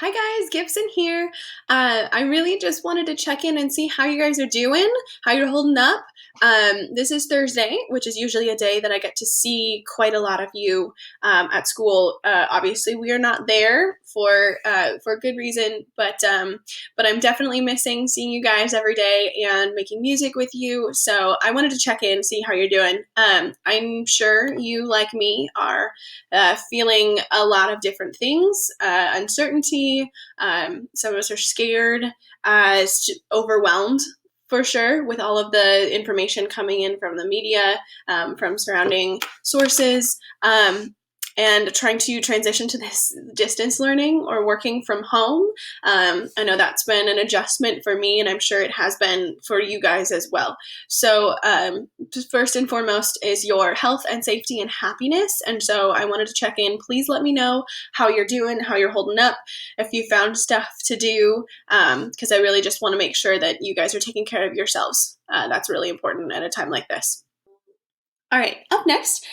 Hi guys, Gibson here. I really just wanted to check in and see how you guys are doing, how you're holding up. This is Thursday, which is usually a day that I get to see quite a lot of you at school. Obviously, we are not there for good reason, but I'm definitely missing seeing you guys every day and making music with you. So I wanted to check in, see how you're doing. I'm sure you, like me, are feeling a lot of different things, uncertainty. Some of us are scared, overwhelmed for sure with all of the information coming in from the media, from surrounding sources. And trying to transition to this distance learning or working from home. I know that's been an adjustment for me, and I'm sure it has been for you guys as well. So, first and foremost is your health and safety and happiness. And so I wanted to check in. Please let me know how you're doing, how you're holding up, if you found stuff to do, because I really just want to make sure that you guys are taking care of yourselves. That's really important at a time like this. All right, up next,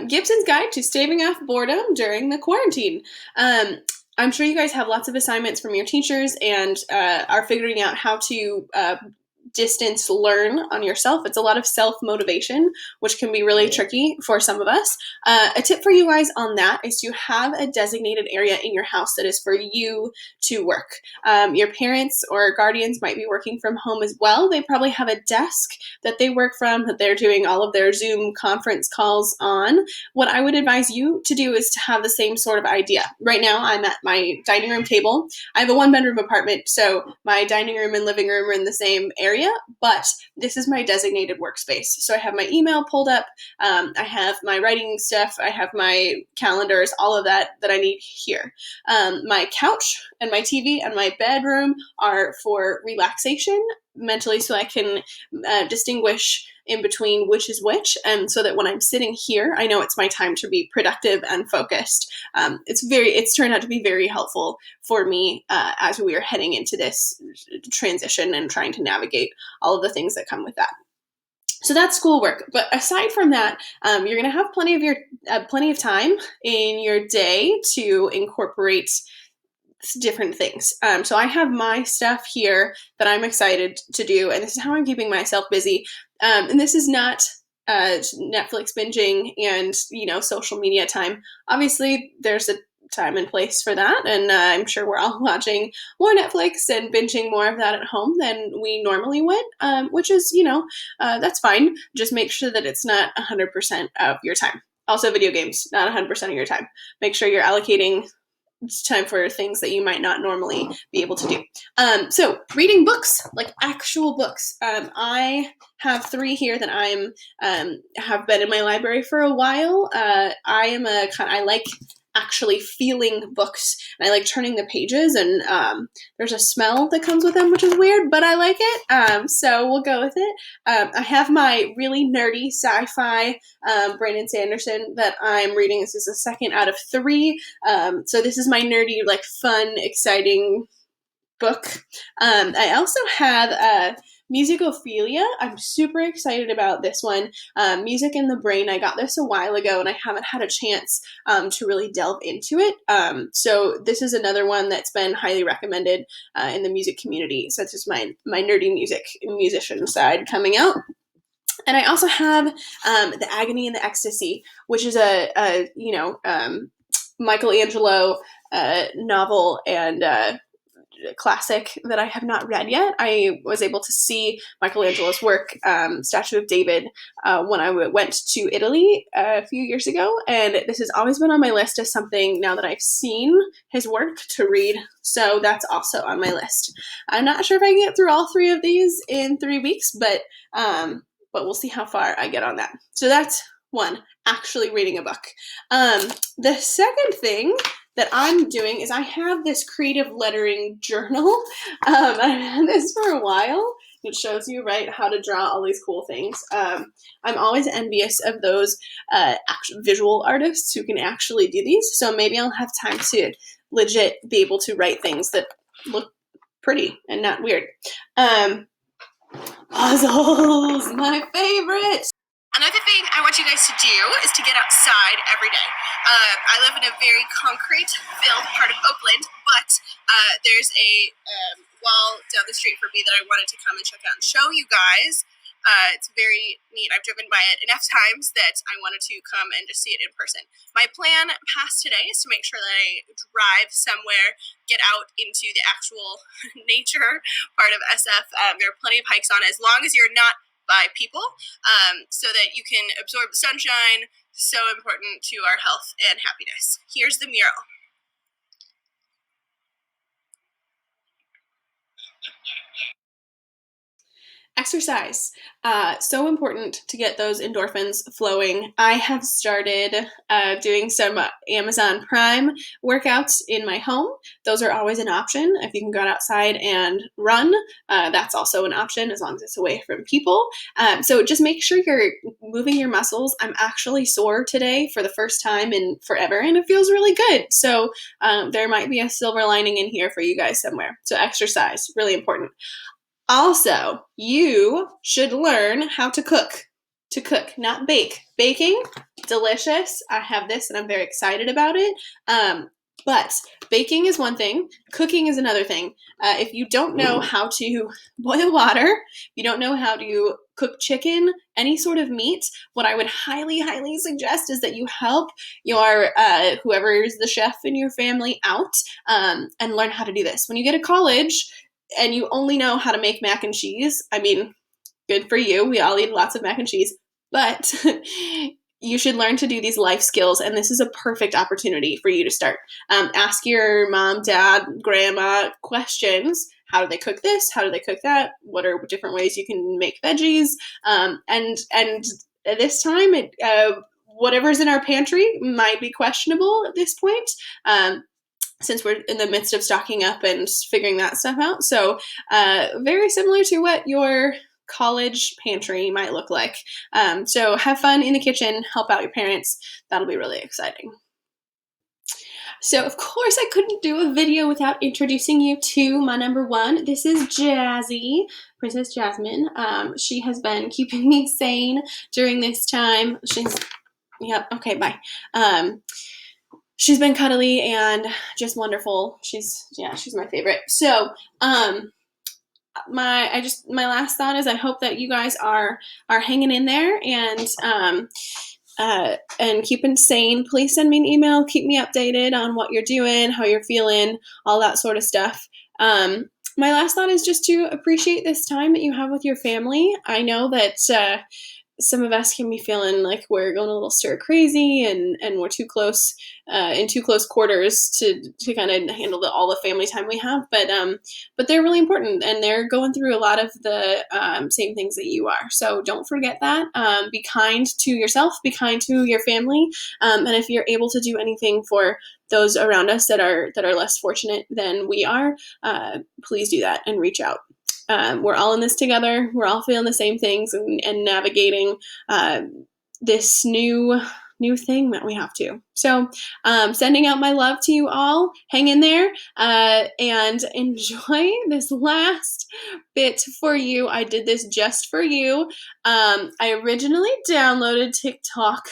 Gibson's Guide to Staving Off Boredom During the Quarantine. I'm sure you guys have lots of assignments from your teachers and are figuring out how to distance learn on yourself. It's a lot of self-motivation, which can be really tricky for some of us. A tip for you guys on that is to have a designated area in your house that is for you to work. Your parents or guardians might be working from home as well. They probably have a desk that they work from, that they're doing all of their Zoom conference calls on. What I would advise you to do is to have the same sort of idea. Right now, I'm at my dining room table. I have a one-bedroom apartment, so my dining room and living room are in the same area, but this is my designated workspace. So I have my email pulled up, I have my writing stuff, I have my calendars, all of that I need here. My couch and my TV and my bedroom are for relaxation mentally, so I can distinguish in between which is which, and so that when I'm sitting here, I know it's my time to be productive and focused. It's turned out to be very helpful for me as we are heading into this transition and trying to navigate all of the things that come with that. So that's schoolwork. But aside from that, you're going to have plenty of time in your day to incorporate different things. So I have my stuff here that I'm excited to do, and this is how I'm keeping myself busy. And this is not Netflix binging and social media time. Obviously, there's a time and place for that, and I'm sure we're all watching more Netflix and binging more of that at home than we normally would, which is that's fine. Just make sure that it's not 100% of your time. Also, video games, not 100% of your time. Make sure you're allocating time for things that you might not normally be able to do. So reading books, like actual books. I have 3 here that I'm have been in my library for a while. I like actually feeling books, and I like turning the pages, and there's a smell that comes with them, which is weird, but I like it. So we'll go with it. I have my really nerdy sci-fi Brandon Sanderson that I'm reading. This is the second out of 3. So this is my nerdy, like fun, exciting book. I also have Musicophilia. I'm super excited about this one. Music in the Brain. I got this a while ago, and I haven't had a chance to really delve into it. So this is another one that's been highly recommended in the music community. So it's just my nerdy musician side coming out. And I also have The Agony and the Ecstasy, which is a Michelangelo novel and classic that I have not read yet. I was able to see Michelangelo's work, Statue of David, when I went to Italy a few years ago, and this has always been on my list as something, now that I've seen his work, to read. So that's also on my list. I'm not sure if I can get through all 3 of these in 3 weeks, but we'll see how far I get on that. So that's one, actually reading a book. The second thing that I'm doing is I have this creative lettering journal. I've had this for a while. It shows you, right, how to draw all these cool things. I'm always envious of those visual artists who can actually do these. So maybe I'll have time to legit be able to write things that look pretty and not weird. Puzzles, my favorite. Another thing I want you guys to do is to get outside every day. I live in a very concrete-filled part of Oakland, but There's a wall down the street from me that I wanted to come and check out and show you guys. It's very neat. I've driven by it enough times that I wanted to come and just see it in person. My plan past today is to make sure that I drive somewhere, get out into the actual nature part of SF. There are plenty of hikes on, as long as you're not by people, so that you can absorb the sunshine. So important to our health and happiness. Here's the mural. Exercise. So important to get those endorphins flowing. I have started doing some Amazon Prime workouts in my home. Those are always an option. If you can go outside and run, that's also an option as long as it's away from people. So just make sure you're moving your muscles. I'm actually sore today for the first time in forever, and it feels really good. So there might be a silver lining in here for you guys somewhere. So exercise, really important. Also, you should learn how to cook. To cook, not bake. Baking, delicious. I have this and I'm very excited about it. But baking is one thing, cooking is another thing. If you don't know how to boil water, if you don't know how to cook chicken, any sort of meat, what I would highly, highly suggest is that you help your whoever is the chef in your family out and learn how to do this. When you get to college, and you only know how to make mac and cheese, I mean, good for you. We all eat lots of mac and cheese. But you should learn to do these life skills, and this is a perfect opportunity for you to start. Ask your mom, dad, grandma questions. How do they cook this? How do they cook that? What are different ways you can make veggies? And this time, whatever's in our pantry might be questionable at this point. Since we're in the midst of stocking up and figuring that stuff out. So very similar to what your college pantry might look like. So have fun in the kitchen, help out your parents. That'll be really exciting. So of course I couldn't do a video without introducing you to my number one. This is Jazzy, Princess Jasmine. She has been keeping me sane during this time. Yep, okay, bye. She's been cuddly and just wonderful. She's my favorite. So, my last thought is I hope that you guys are hanging in there and keeping sane. Please send me an email. Keep me updated on what you're doing, how you're feeling, all that sort of stuff. My last thought is just to appreciate this time that you have with your family. I know that some of us can be feeling like we're going a little stir crazy and we're too close in too close quarters to kind of handle all the family time we have. But they're really important, and they're going through a lot of the same things that you are. So don't forget that. Be kind to yourself. Be kind to your family. And if you're able to do anything for those around us that are less fortunate than we are, please do that and reach out. We're all in this together. We're all feeling the same things and navigating this new thing that we have to. So sending out my love to you all. Hang in there and enjoy this last bit for you. I did this just for you. I originally downloaded TikTok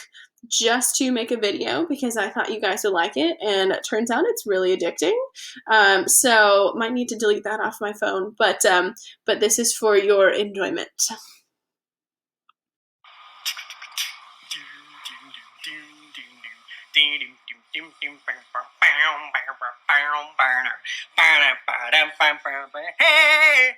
just to make a video because I thought you guys would like it, and it turns out it's really addicting. So might need to delete that off my phone, but this is for your enjoyment. Hey!